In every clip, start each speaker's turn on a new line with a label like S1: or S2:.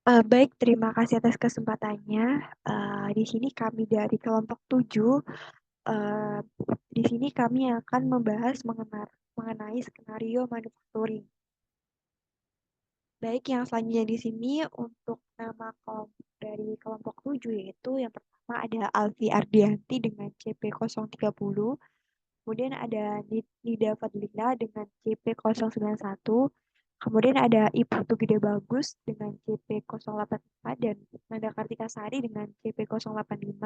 S1: Baik, terima kasih atas kesempatannya. Di sini kami dari kelompok 7. eh, di sini kami akan membahas mengenai skenario manufacturing. Baik, yang selanjutnya di sini untuk nama kelompok dari kelompok 7 yaitu yang pertama ada Alfi Ardianti dengan CP030, kemudian ada Nida Fadlila dengan CP091, kemudian ada Ibu Tugide Bagus dengan CP085 dan Nanda Kartika Sari dengan CP085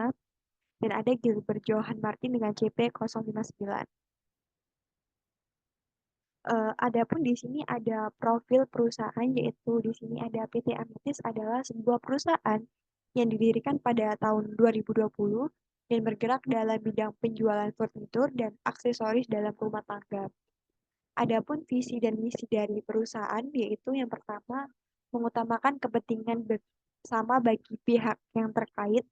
S1: dan ada Gilbert Johan Martin dengan CP059. Adapun di sini ada profil perusahaan yaitu di sini ada PT Ametis adalah sebuah perusahaan yang didirikan pada tahun 2020 dan bergerak dalam bidang penjualan furnitur dan aksesoris dalam rumah tangga. Adapun visi dan misi dari perusahaan yaitu yang pertama mengutamakan kepentingan bersama bagi pihak yang terkait,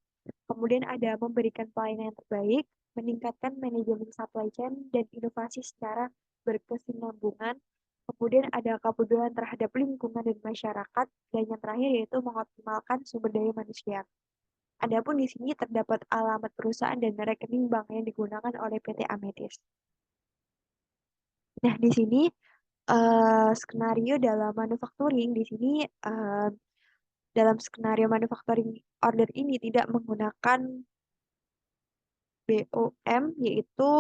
S1: kemudian ada memberikan pelayanan yang terbaik, meningkatkan manajemen supply chain dan inovasi secara berkesinambungan, kemudian ada kepedulian terhadap lingkungan dan masyarakat, dan yang terakhir yaitu mengoptimalkan sumber daya manusia. Adapun di sini terdapat alamat perusahaan dan rekening bank yang digunakan oleh PT Ametis. Nah, di sini skenario dalam manufacturing di sini dalam skenario manufacturing order ini tidak menggunakan BOM yaitu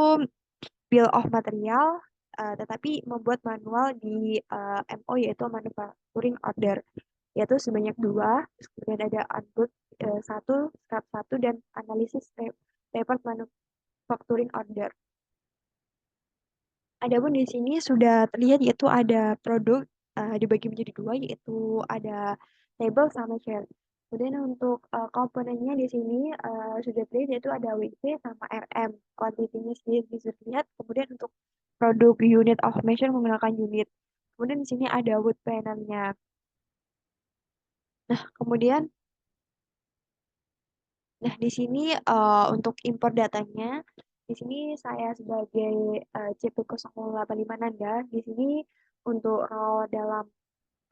S1: Bill of Material, tetapi membuat manual di MO yaitu manufacturing order yaitu sebanyak dua, kemudian ada output satu, scrap satu dan analisis report manufacturing order. Adapun di sini sudah terlihat yaitu ada produk dibagi menjadi dua yaitu ada table sama chair. Kemudian untuk komponennya di sini sudah terlihat yaitu ada WC sama RM. Kuantitinya sendiri bisa dilihat. Kemudian untuk produk unit of measure menggunakan unit. Kemudian di sini ada wood panelnya. Nah, kemudian di sini untuk import datanya, di sini saya sebagai CP085 Nanda, di sini untuk role dalam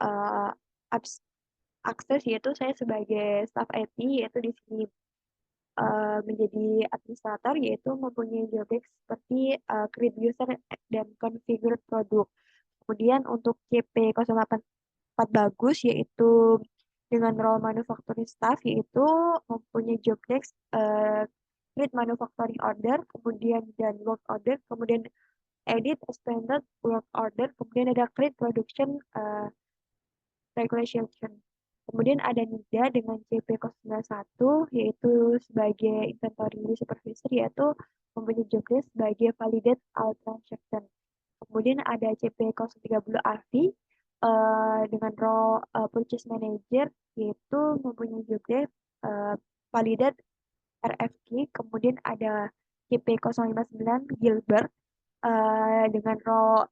S1: uh, akses yaitu saya sebagai staff IT yaitu di sini menjadi administrator yaitu mempunyai job desk seperti create user dan configure produk. Kemudian untuk CP084 bagus yaitu dengan role manufacturing staff yaitu mempunyai job desk create manufacturing order, kemudian dan work order, kemudian edit standard work order, kemudian ada create production regulation. Kemudian ada NIDA dengan CP091 yaitu sebagai inventory supervisor yaitu mempunyai job desk sebagai validate all transaction. Kemudian ada CP030 AVI dengan role purchase manager yaitu mempunyai job desk validate RFQ. Kemudian ada CP059 Gilbert dengan role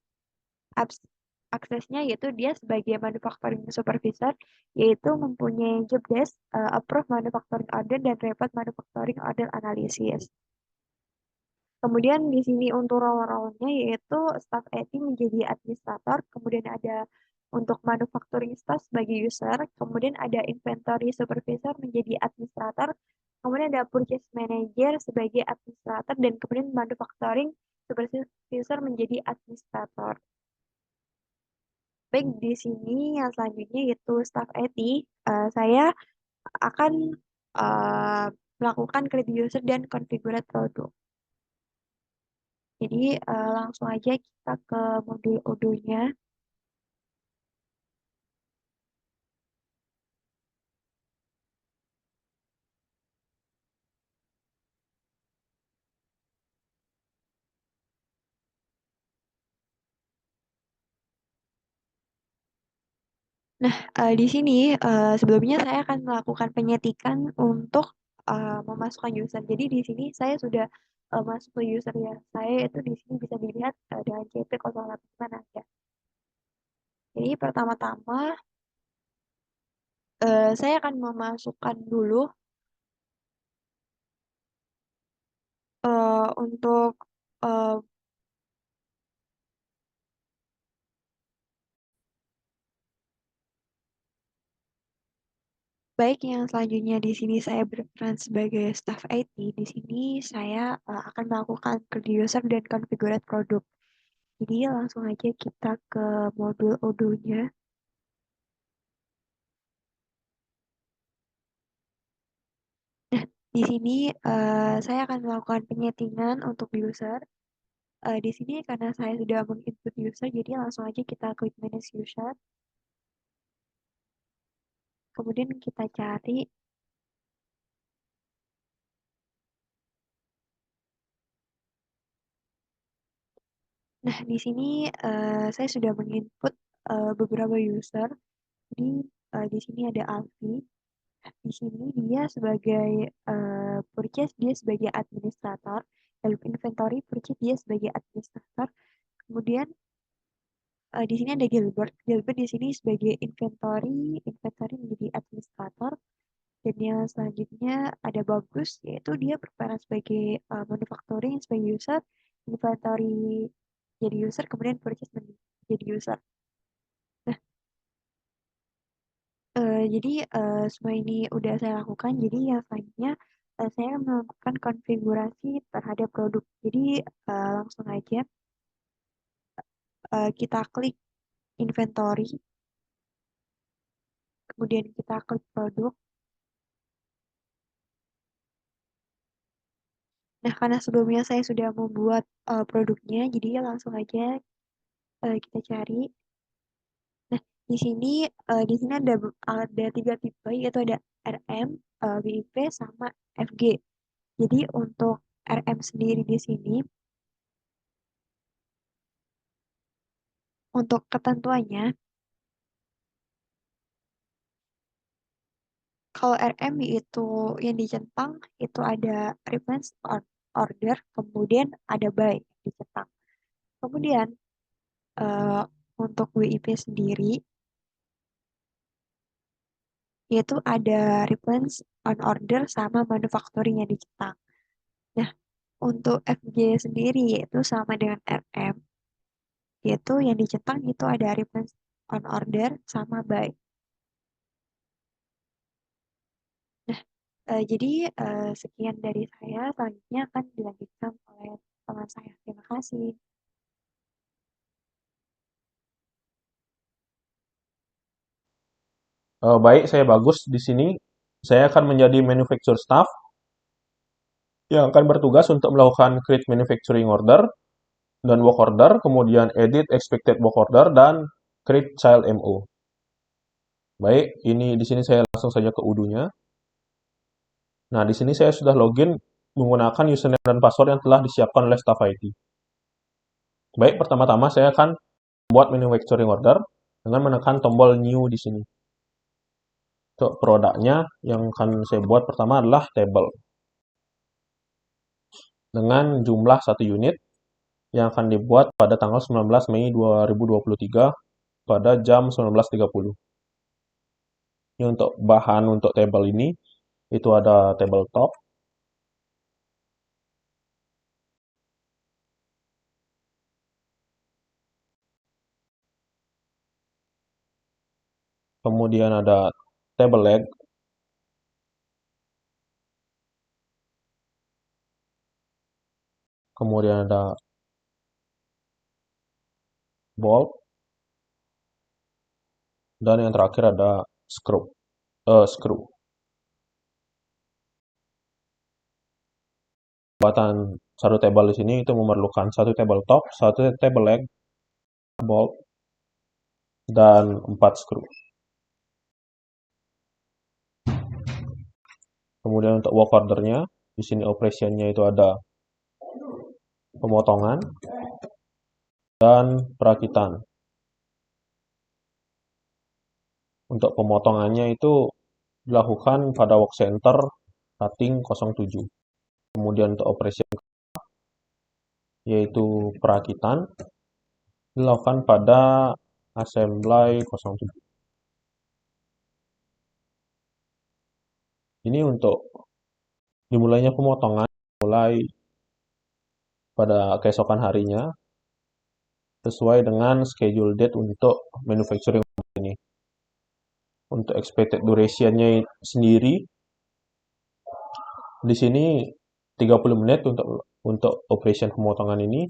S1: aksesnya yaitu dia sebagai manufacturing supervisor yaitu mempunyai job desk approve manufacturing order dan report manufacturing order analysis. Kemudian di sini untuk role-role-nya yaitu staff IT menjadi administrator, kemudian ada untuk manufacturing staff sebagai user, kemudian ada inventory supervisor menjadi administrator, kemudian ada purchase manager sebagai administrator, dan kemudian manufacturing supervisor menjadi administrator. Baik, di sini yang selanjutnya yaitu staff IT. Saya akan uh, melakukan create user dan configure produk. Jadi langsung aja kita ke modul Odoo-nya. Di sini sebelumnya saya akan melakukan penyetikan untuk memasukkan user. Jadi di sini saya sudah masuk ke user ya. Saya itu di sini bisa dilihat dengan CP085 aja. Jadi pertama-tama saya akan memasukkan dulu untuk eh, Baik, yang selanjutnya di sini saya berperan sebagai staff IT. Di sini saya akan melakukan producer dan configure produk. Jadi langsung aja kita ke modul Odoo-nya. Nah, di sini saya akan melakukan penyetingan untuk user. Di sini karena saya sudah menginput user, jadi langsung aja kita klik manage user. Kemudian kita cari. Nah, di sini saya sudah menginput beberapa user. Jadi di sini ada Alfi. Di sini dia sebagai purchase, dia sebagai administrator. Dalam inventory purchase dia sebagai administrator. Kemudian di sini ada Gilbert. Gilbert di sini sebagai inventory menjadi administrator. Dan yang selanjutnya ada Bagus, yaitu dia berperan sebagai manufacturing sebagai user, inventory jadi user, kemudian purchase menjadi user. Nah, jadi semua ini udah saya lakukan. Jadi yang selanjutnya saya melakukan konfigurasi terhadap produk. Jadi langsung aja kita klik inventory, kemudian kita klik produk. Nah, karena sebelumnya saya sudah membuat produknya, jadi langsung aja kita cari. Nah, di sini ada 3 tipe, yaitu ada RM, BIP, sama FG. Jadi untuk RM sendiri di sini, untuk ketentuannya, kalau RM itu yang dicentang itu ada reference order, kemudian ada buy yang dicentang. Kemudian eh, untuk WIP sendiri yaitu ada reference on order sama manufacturing yang dicentang. Nah, untuk FG sendiri yaitu sama dengan RM, yaitu yang dicentang itu ada reference on order sama buy. Nah, jadi sekian dari saya, selanjutnya akan dilanjutkan oleh teman saya. Terima kasih.
S2: Baik, saya Bagus di sini. Saya akan menjadi manufacturer staff yang akan bertugas untuk melakukan create manufacturing order dan work order, kemudian edit expected work order dan create child MO. Baik, ini di sini saya langsung saja ke udunya. Nah, di sini saya sudah login menggunakan username dan password yang telah disiapkan oleh staff IT. Baik, pertama-tama saya akan membuat manufacturing order dengan menekan tombol new di sini. Untuk produknya yang akan saya buat pertama adalah table dengan jumlah 1 unit yang akan dibuat pada tanggal 19 Mei 2023 pada jam 19.30. Ini untuk bahan untuk table ini, itu ada tabletop, kemudian ada table leg, kemudian ada bolt, dan yang terakhir ada screw. Pembuatan satu table di sini itu memerlukan satu tabletop, satu table leg, bolt, dan 4 screw. Kemudian untuk work ordernya, di sini operationnya itu ada pemotongan dan perakitan. Untuk pemotongannya itu dilakukan pada work center cutting 07. Kemudian untuk operation yaitu perakitan dilakukan pada assembly 07. Ini untuk dimulainya pemotongan mulai pada keesokan harinya sesuai dengan schedule date untuk manufacturing ini. Untuk expected duration-nya sendiri, di sini 30 menit untuk operation pemotongan ini.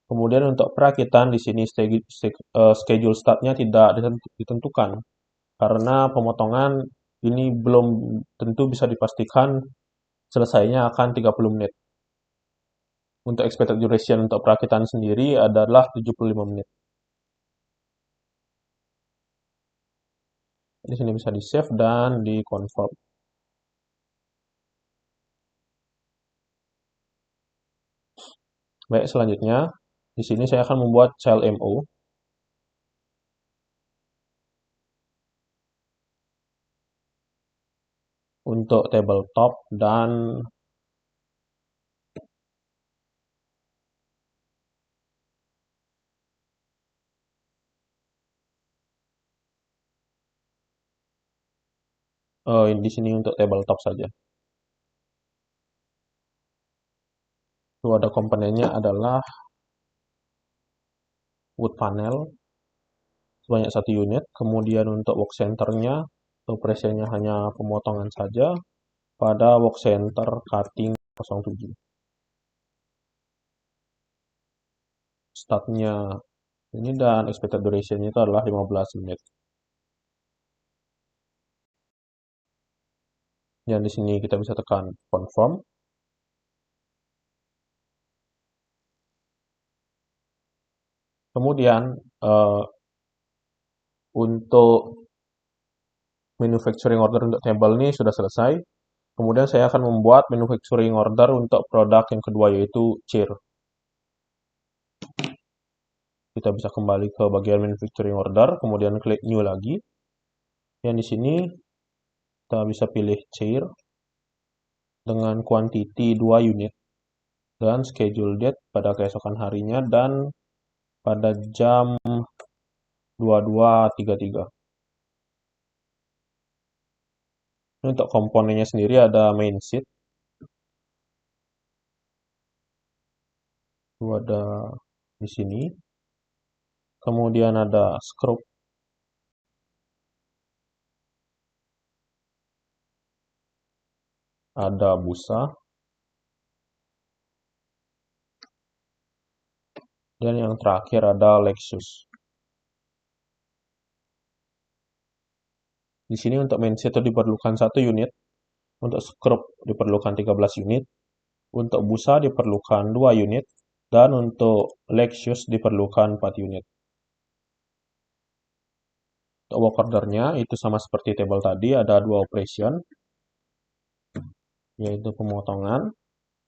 S2: Kemudian untuk perakitan di sini schedule start-nya tidak ditentukan karena pemotongan ini belum tentu bisa dipastikan selesainya akan 30 menit. Untuk expected duration untuk perakitan sendiri adalah 75 menit. Di sini bisa di-save dan di-confirm. Baik, selanjutnya di sini saya akan membuat child MO. Untuk tabletop dan di sini untuk tabletop saja. Itu ada komponennya adalah wood panel sebanyak 1 unit. Kemudian untuk work center-nya, operasinya hanya pemotongan saja pada work center cutting 07. Startnya ini dan expected duration-nya itu adalah 15 menit. Dan di sini kita bisa tekan confirm. Kemudian untuk manufacturing order untuk table ini sudah selesai. Kemudian saya akan membuat manufacturing order untuk produk yang kedua yaitu chair. Kita bisa kembali ke bagian manufacturing order, kemudian klik new lagi. Yang di sini kita bisa pilih chair dengan quantity 2 unit dan schedule date pada keesokan harinya dan pada jam 22.33. Untuk komponennya sendiri ada main sheet. Itu ada di sini. Kemudian ada screw. Ada busa. Dan yang terakhir ada Lexus. Di sini untuk main sheet itu diperlukan 1 unit. Untuk screw diperlukan 13 unit. Untuk busa diperlukan 2 unit. Dan untuk Lexus diperlukan 4 unit. Untuk work order-nya itu sama seperti table tadi, ada 2 operation. Yaitu pemotongan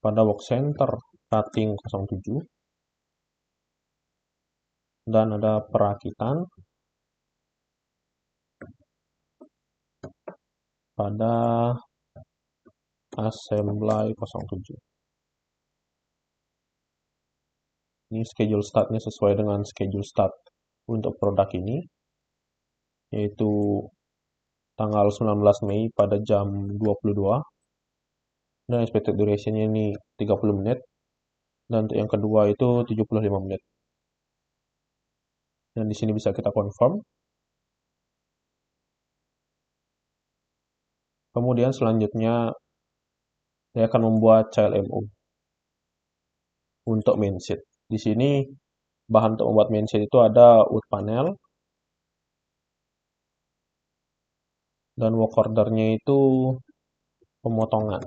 S2: pada work center cutting 07. Dan ada perakitan pada assembly 07. Ini schedule start-nya sesuai dengan schedule start untuk produk ini, yaitu tanggal 19 Mei pada jam 22. Dan expected duration-nya ini 30 menit. Dan untuk yang kedua itu 75 menit. Dan di sini bisa kita confirm. Kemudian selanjutnya saya akan membuat child MO untuk main sheet. Di sini bahan untuk membuat main sheet itu ada wood panel dan work order-nya itu pemotongan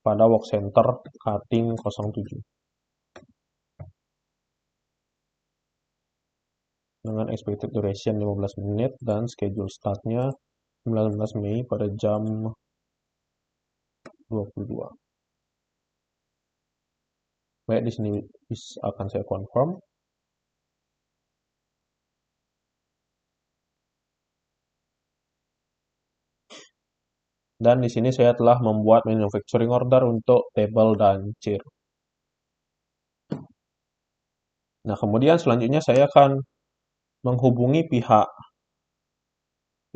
S2: pada work center cutting 07. Dengan expected duration 15 menit dan schedule start-nya 19 Mei pada jam 22. Baik, di sini akan saya confirm. Dan di sini saya telah membuat manufacturing order untuk table dan chair. Nah, kemudian selanjutnya saya akan menghubungi pihak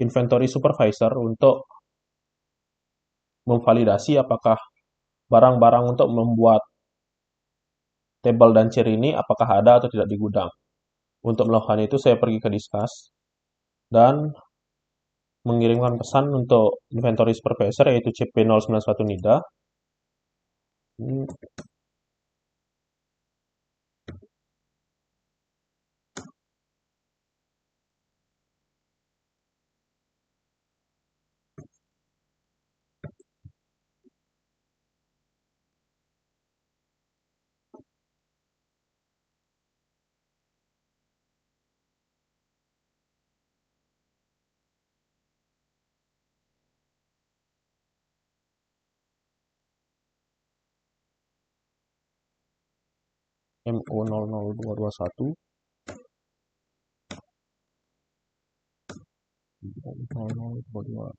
S2: inventory supervisor untuk memvalidasi apakah barang-barang untuk membuat table dan chair ini apakah ada atau tidak di gudang. Untuk melakukan itu saya pergi ke Discuss dan mengirimkan pesan untuk inventory supervisor yaitu CP091 NIDA. MO00221 00222.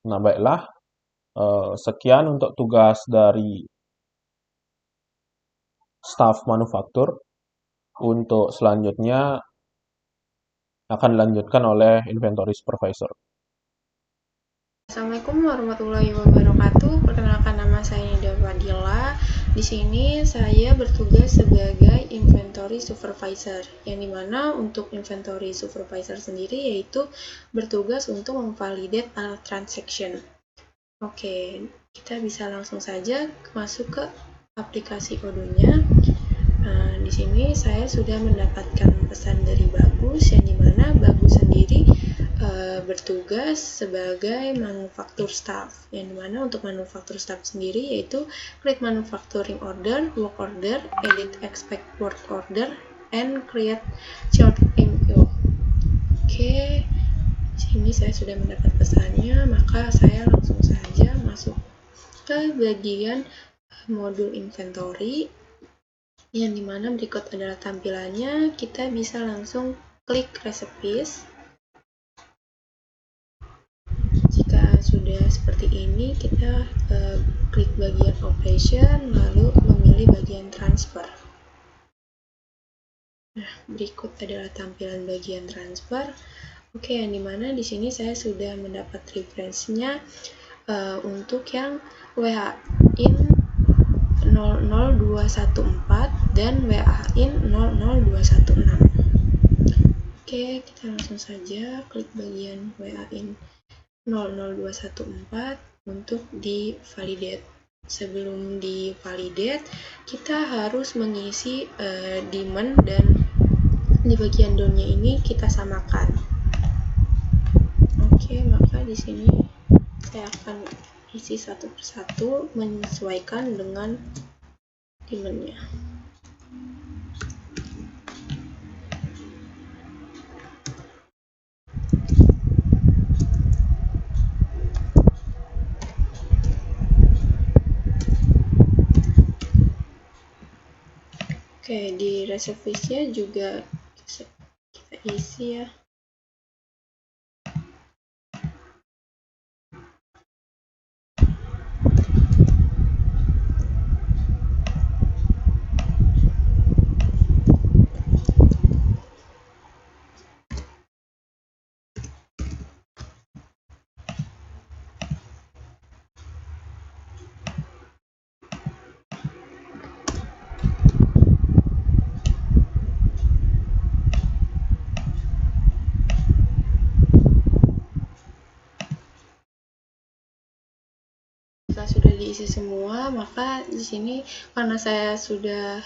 S2: Nah, baiklah. Sekian untuk tugas dari staf manufaktur. Untuk selanjutnya akan dilanjutkan oleh inventory supervisor.
S3: Assalamualaikum warahmatullahi wabarakatuh. Perkenalkan, nama saya Nida Fadila. Di sini saya bertugas sebagai inventory supervisor, yang dimana untuk inventory supervisor sendiri yaitu bertugas untuk memvalidate alat transaction. Oke, kita bisa langsung saja masuk ke aplikasi Odoo-nya. Di sini saya sudah mendapatkan pesan dari Bagus, yang dimana Bagus sendiri bertugas sebagai manufaktur staff, yang dimana untuk manufaktur staff sendiri yaitu create manufacturing order, work order, edit expect work order, and create chart MO. Oke, sini saya sudah mendapat pesannya, maka saya langsung saja masuk ke bagian modul inventory, yang dimana berikut adalah tampilannya. Kita bisa langsung klik recipes. Jika sudah seperti ini, kita klik bagian operation, lalu memilih bagian transfer. Nah, berikut adalah tampilan bagian transfer. Oke, yang dimana di sini saya sudah mendapat referensinya untuk yang WA in 00214 dan WA in 00216. Oke, kita langsung saja klik bagian WA in 00214 untuk di-validate. Sebelum di-validate, kita harus mengisi demand, dan di bagian down-nya ini kita samakan. Oke, maka di sini saya akan isi satu persatu menyesuaikan dengan demand-nya. Oke, di reservisnya juga kita isi ya. Jika sudah diisi semua, maka di sini karena saya sudah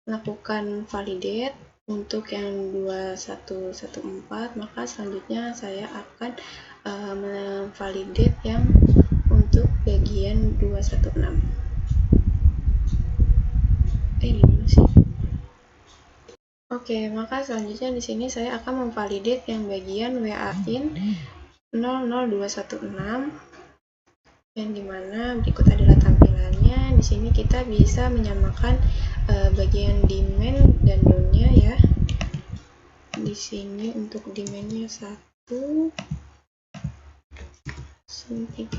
S3: melakukan validate untuk yang 2114, maka selanjutnya saya akan memvalidate yang untuk bagian 216. Gimana sih? Oke, maka selanjutnya di sini saya akan memvalidate yang bagian WA in 00216, yang dimana berikut adalah tampilannya. Di sini kita bisa menyamakan bagian demand dan down-nya ya. Di sini untuk demand-nya 1 13 2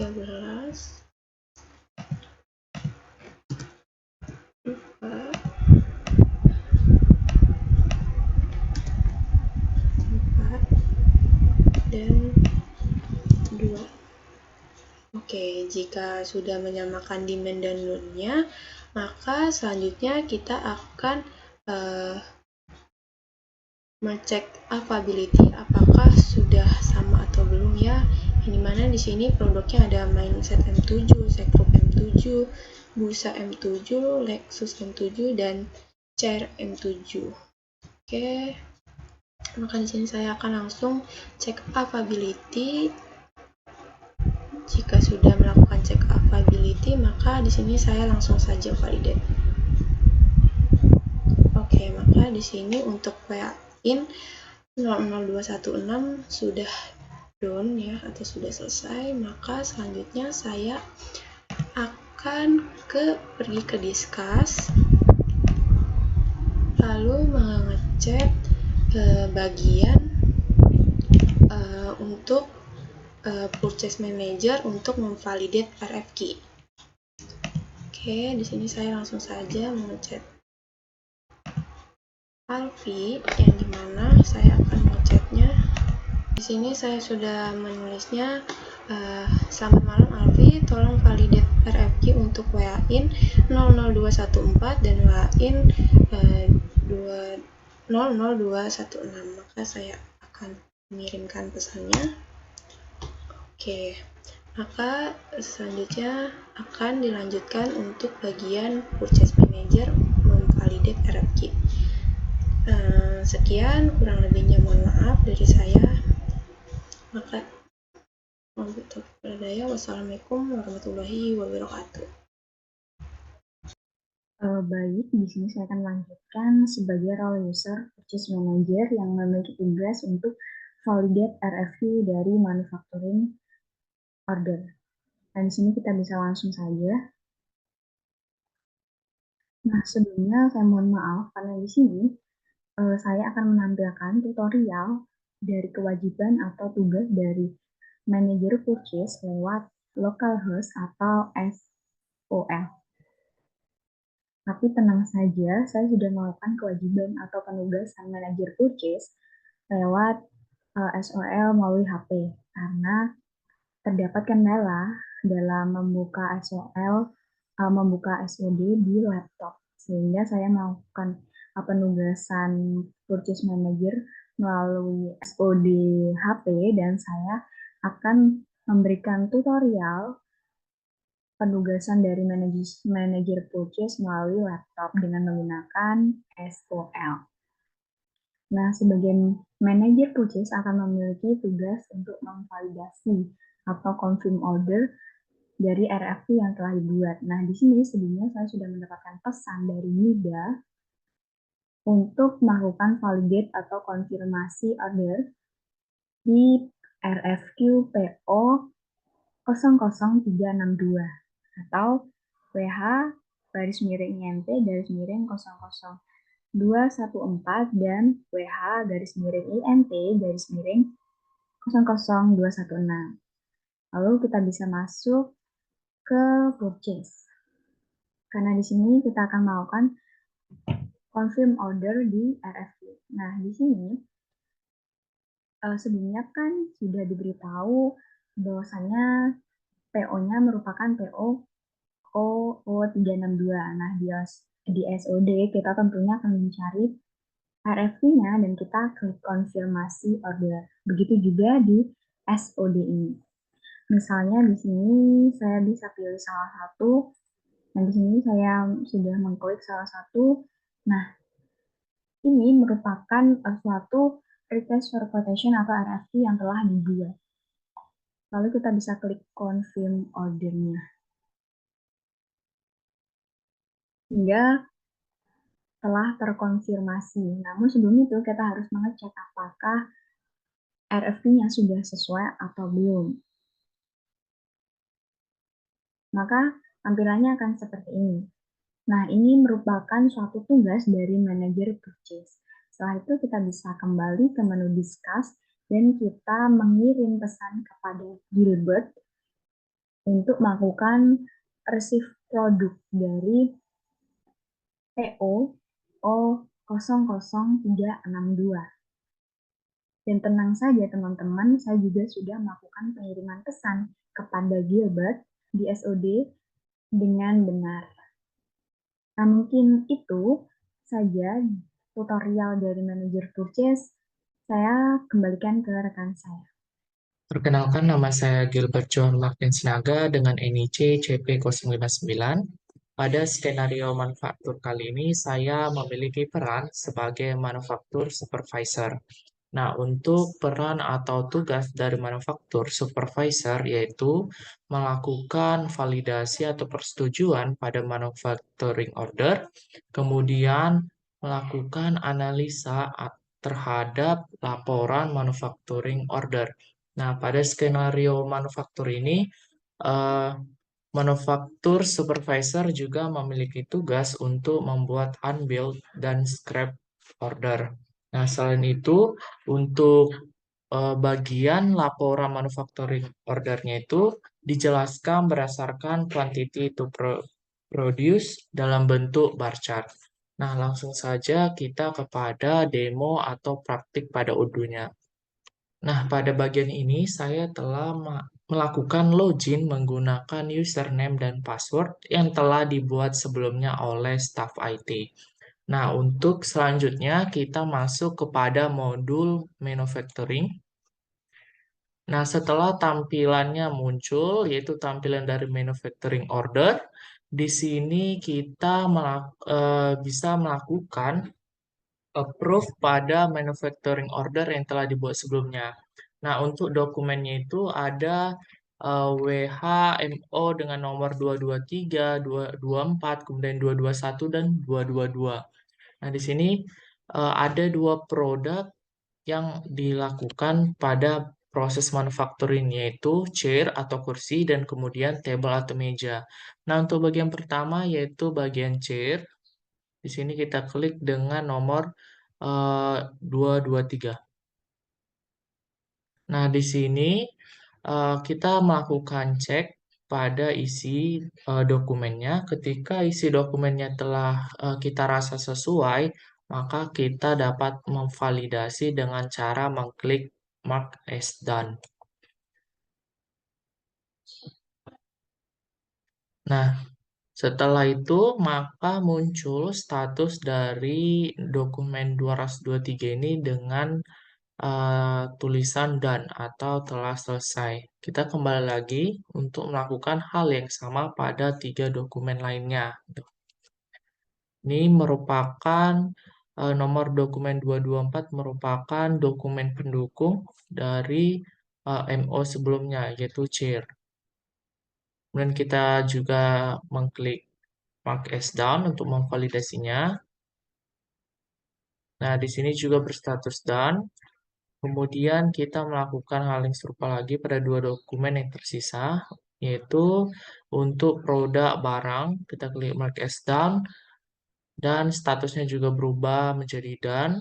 S3: Oke, jika sudah menyamakan demand dan load-nya, maka selanjutnya kita akan mengecek availability apakah sudah sama atau belum ya. Yang dimana di sini produknya ada Mindset M7, Sekrup M7, Busa M7, Lexus M7, dan Chair M7. Oke, maka di sini saya akan langsung cek availability. Jika sudah melakukan cek availability, maka di sini saya langsung saja validate. Oke, maka di sini untuk WA-in 00216 sudah done ya, atau sudah selesai. Maka selanjutnya saya akan pergi ke discuss, lalu mengecek bagian untuk purchase manager untuk memvalidate RF key. Oke, di sini saya langsung saja mengecek Alfi, yang dimana saya akan mengeceknya. Di sini saya sudah menulisnya, selamat malam Alfi, tolong validate RF key untuk WA-in 00214 dan WA-in 00216. Maka saya akan mengirimkan pesannya. Oke, maka selanjutnya akan dilanjutkan untuk bagian purchase manager memvalidate RF key. Sekian, kurang lebihnya mohon maaf dari saya. Maka wassalamualaikum warahmatullahi wabarakatuh.
S4: Baik, di sini saya akan lanjutkan sebagai role user purchase manager yang memiliki tugas untuk validate RFQ dari manufacturing order. Dan di sini kita bisa langsung saja. Nah, sebelumnya saya mohon maaf karena di sini saya akan menampilkan tutorial dari kewajiban atau tugas dari manager purchase lewat localhost atau SOL. Tapi tenang saja, saya sudah melakukan kewajiban atau penugasan manajer purchase lewat SOL melalui HP karena terdapat kendala dalam membuka SOL, membuka SOD di laptop, sehingga saya melakukan penugasan purchase manager melalui SOD HP dan saya akan memberikan tutorial penugasan dari manajer purchase melalui laptop dengan menggunakan SOL. Nah, sebagai manajer purchase akan memiliki tugas untuk memvalidasi atau confirm order dari RFQ yang telah dibuat. Nah, di sini sebelumnya saya sudah mendapatkan pesan dari Nida untuk melakukan validate atau konfirmasi order di RFQ PO 00362 atau WH garis miring INT garis miring 00214 dan WH garis miring INT garis miring 00216. Lalu kita bisa masuk ke purchase. Karena di sini kita akan melakukan confirm order di RFQ. Nah, di sini sebelumnya kan sudah diberitahu bahwasannya PO-nya merupakan PO 0362. Nah, di SOD kita tentunya akan mencari RFQ-nya dan kita klik konfirmasi order. Begitu juga di SOD ini. Misalnya di sini saya bisa pilih salah satu. Nah, di sini saya sudah mengklik salah satu. Nah, ini merupakan suatu request for quotation atau RFQ yang telah dibuat. Lalu kita bisa klik confirm ordernya. Hingga telah terkonfirmasi. Namun sebelum itu kita harus mengecek apakah RFQ-nya sudah sesuai atau belum. Maka tampilannya akan seperti ini. Nah, ini merupakan suatu tugas dari manajer purchase. Setelah itu kita bisa kembali ke menu discuss dan kita mengirim pesan kepada Gilbert untuk melakukan receive produk dari PO O00362. Dan tenang saja teman-teman, saya juga sudah melakukan pengiriman pesan kepada Gilbert di SOD dengan benar. Nah, mungkin itu saja tutorial dari manajer purchase. Saya kembalikan ke rekan saya.
S5: Perkenalkan, nama saya Gilbert John Martin Sinaga dengan NIC CP059. Pada skenario manufaktur kali ini, saya memiliki peran sebagai manufaktur supervisor. Nah, untuk peran atau tugas dari manufaktur supervisor yaitu melakukan validasi atau persetujuan pada manufacturing order, kemudian melakukan analisa terhadap laporan manufacturing order. Nah, pada skenario manufaktur ini, eh, manufaktur supervisor juga memiliki tugas untuk membuat unbilled dan scrap order. Nah, selain itu, untuk bagian laporan manufacturing ordernya itu dijelaskan berdasarkan quantity to produce dalam bentuk bar chart. Nah, langsung saja kita kepada demo atau praktik pada udunya. Nah, pada bagian ini saya telah melakukan login menggunakan username dan password yang telah dibuat sebelumnya oleh staf IT. Nah, untuk selanjutnya kita masuk kepada modul manufacturing. Nah, setelah tampilannya muncul, yaitu tampilan dari manufacturing order, di sini kita bisa melakukan approve pada manufacturing order yang telah dibuat sebelumnya. Nah, untuk dokumennya itu ada WHMO dengan nomor 223, 224, kemudian 221 dan 222. Nah, di sini ada dua produk yang dilakukan pada proses manufacturing yaitu chair atau kursi dan kemudian table atau meja. Nah, untuk bagian pertama yaitu bagian chair. Di sini kita klik dengan nomor 223. Nah, di sini kita melakukan cek pada isi dokumennya. Ketika isi dokumennya telah kita rasa sesuai, maka kita dapat memvalidasi dengan cara mengklik Mark as Done. Nah, setelah itu, maka muncul status dari dokumen 223 ini dengan tulisan done atau telah selesai. Kita kembali lagi untuk melakukan hal yang sama pada tiga dokumen lainnya. Ini merupakan nomor dokumen 224 merupakan dokumen pendukung dari MO sebelumnya, yaitu chair. Kemudian kita juga mengklik Mark as done untuk memvalidasinya. Nah, di sini juga berstatus done. Kemudian kita melakukan hal yang serupa lagi pada dua dokumen yang tersisa, yaitu untuk produk barang, kita klik Mark as done, dan statusnya juga berubah menjadi done,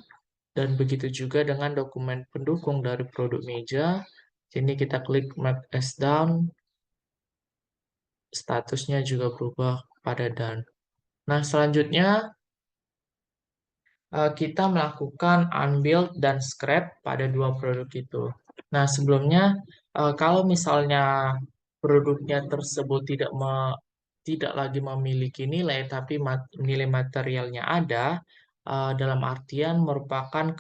S5: dan begitu juga dengan dokumen pendukung dari produk meja. Sini kita klik Mark as done, statusnya juga berubah pada done. Nah, selanjutnya kita melakukan unbuild dan scrap pada dua produk itu. Nah, sebelumnya kalau misalnya produknya tersebut tidak lagi memiliki nilai, tapi nilai materialnya ada, dalam artian merupakan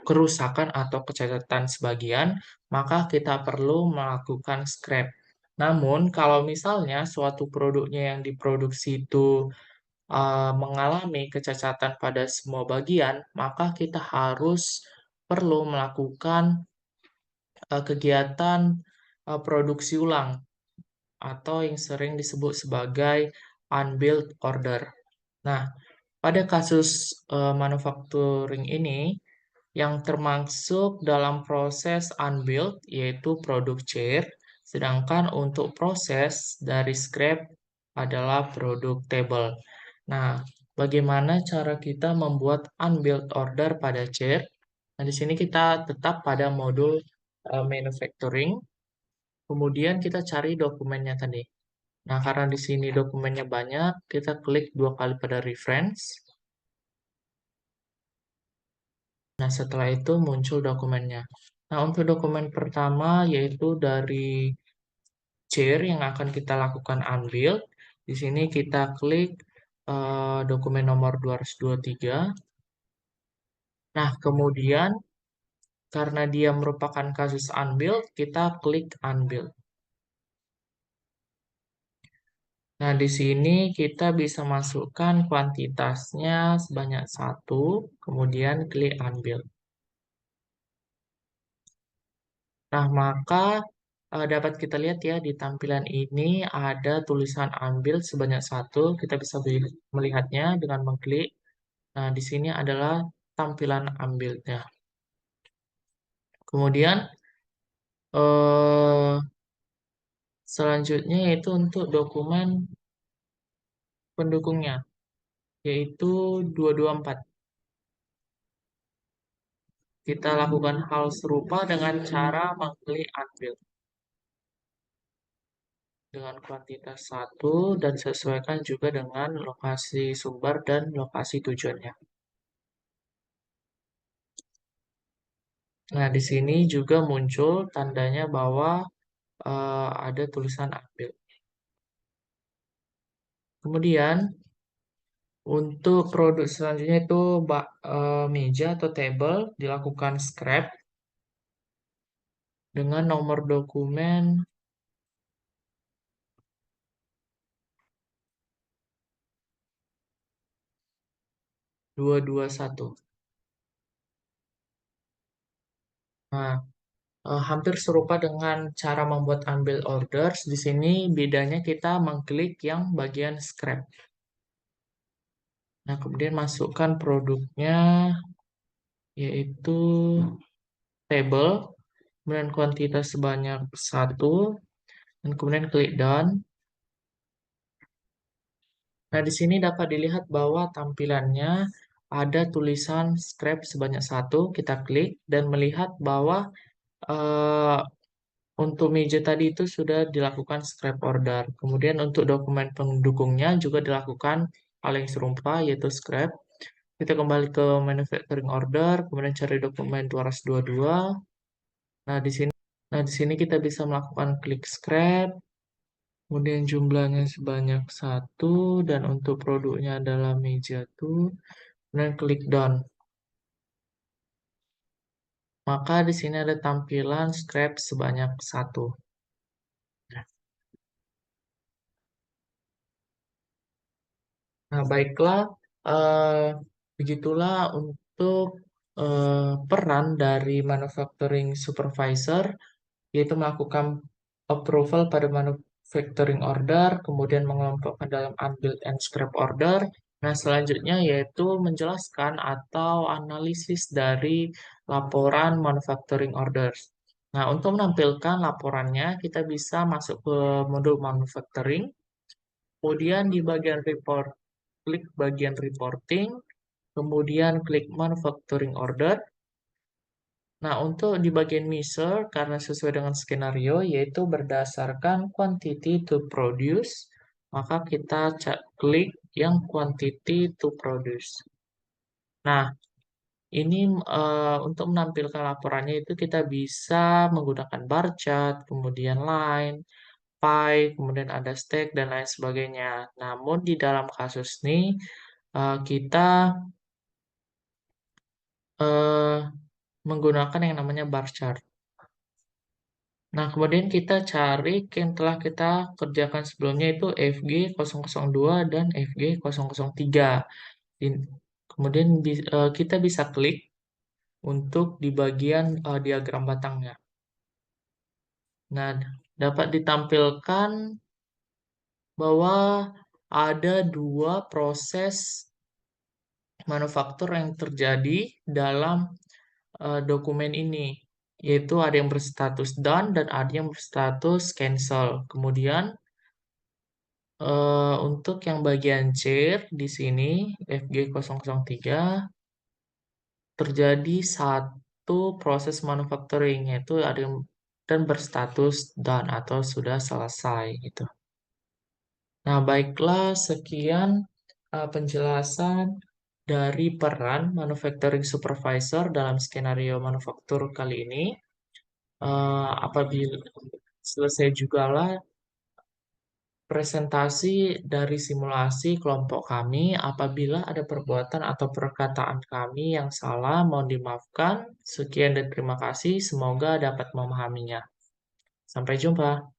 S5: kerusakan atau kecacatan sebagian, maka kita perlu melakukan scrap. Namun, kalau misalnya suatu produknya yang diproduksi itu mengalami kecacatan pada semua bagian, maka kita harus perlu melakukan kegiatan produksi ulang atau yang sering disebut sebagai unbilled order. Nah, pada kasus manufacturing ini, yang termasuk dalam proses unbilled yaitu produk chair, sedangkan untuk proses dari scrap adalah produk table. Nah, bagaimana cara kita membuat unbilled order pada chair? Nah, di sini kita tetap pada modul manufacturing, kemudian kita cari dokumennya tadi. Nah, karena di sini dokumennya banyak, kita klik dua kali pada reference. Nah, setelah itu muncul dokumennya. Nah, untuk dokumen pertama yaitu dari chair yang akan kita lakukan ambil. Di sini kita klik dokumen nomor 223. Nah, kemudian karena dia merupakan kasus unbuild, kita klik unbuild. Nah, di sini kita bisa masukkan kuantitasnya sebanyak 1, kemudian klik unbuild. Nah, maka dapat kita lihat ya di tampilan ini ada tulisan unbuild sebanyak 1. Kita bisa melihatnya dengan mengklik. Nah, di sini adalah tampilan unbuild-nya. Kemudian eh, selanjutnya yaitu untuk dokumen pendukungnya, yaitu 224. Kita lakukan hal serupa dengan cara mengklik unbuild dengan kuantitas 1 dan sesuaikan juga dengan lokasi sumber dan lokasi tujuannya. Nah, di sini juga muncul tandanya bahwa ada tulisan unbuild. Kemudian untuk produk selanjutnya itu meja atau table dilakukan scrap dengan nomor dokumen 221. Nah, hampir serupa dengan cara membuat ambil orders. Di sini bedanya kita mengklik yang bagian scrap. Nah, kemudian masukkan produknya yaitu table, kemudian kuantitas sebanyak 1, dan kemudian klik done. Nah, di sini dapat dilihat bahwa tampilannya ada tulisan scrap sebanyak 1, kita klik dan melihat bahwa eh, untuk meja tadi itu sudah dilakukan scrap order. Kemudian untuk dokumen pendukungnya juga dilakukan hal yang serupa yaitu scrap. Kita kembali ke manufacturing order, kemudian cari dokumen 222. Nah, di sini kita bisa melakukan klik scrap, kemudian jumlahnya sebanyak 1 dan untuk produknya adalah meja tuh, kemudian klik done. Maka di sini ada tampilan scrap sebanyak 1. Nah, baiklah, eh, begitulah untuk peran dari manufacturing supervisor, yaitu melakukan approval pada manufacturing order, kemudian mengelompokkan dalam unbilled and scrap order. Nah, selanjutnya yaitu menjelaskan atau analisis dari laporan manufacturing orders. Nah, untuk menampilkan laporannya, kita bisa masuk ke modul manufacturing, kemudian di bagian report, klik bagian reporting, kemudian klik manufacturing order. Nah, untuk di bagian measure, karena sesuai dengan skenario, yaitu berdasarkan quantity to produce, maka kita klik yang quantity to produce. Nah, ini untuk menampilkan laporannya itu kita bisa menggunakan bar chart, kemudian line, pie, kemudian ada stack, dan lain sebagainya. Namun di dalam kasus ini, kita eh, menggunakan yang namanya bar chart. Nah, kemudian kita cari yang telah kita kerjakan sebelumnya itu FG002 dan FG003. Kemudian kita bisa klik untuk di bagian diagram batangnya. Nah, dapat ditampilkan bahwa ada 2 proses manufaktur yang terjadi dalam dokumen ini, yaitu ada yang berstatus done dan ada yang berstatus cancel. Kemudian untuk yang bagian chair di sini FG003 terjadi satu proses manufacturing, yaitu ada yang dan berstatus done atau sudah selesai gitu. Nah, baiklah, sekian penjelasan dari peran manufacturing supervisor dalam skenario manufaktur kali ini. Apabila selesai juga lah presentasi dari simulasi kelompok kami. Apabila ada perbuatan atau perkataan kami yang salah, mohon dimaafkan. Sekian dan terima kasih. Semoga dapat memahaminya. Sampai jumpa.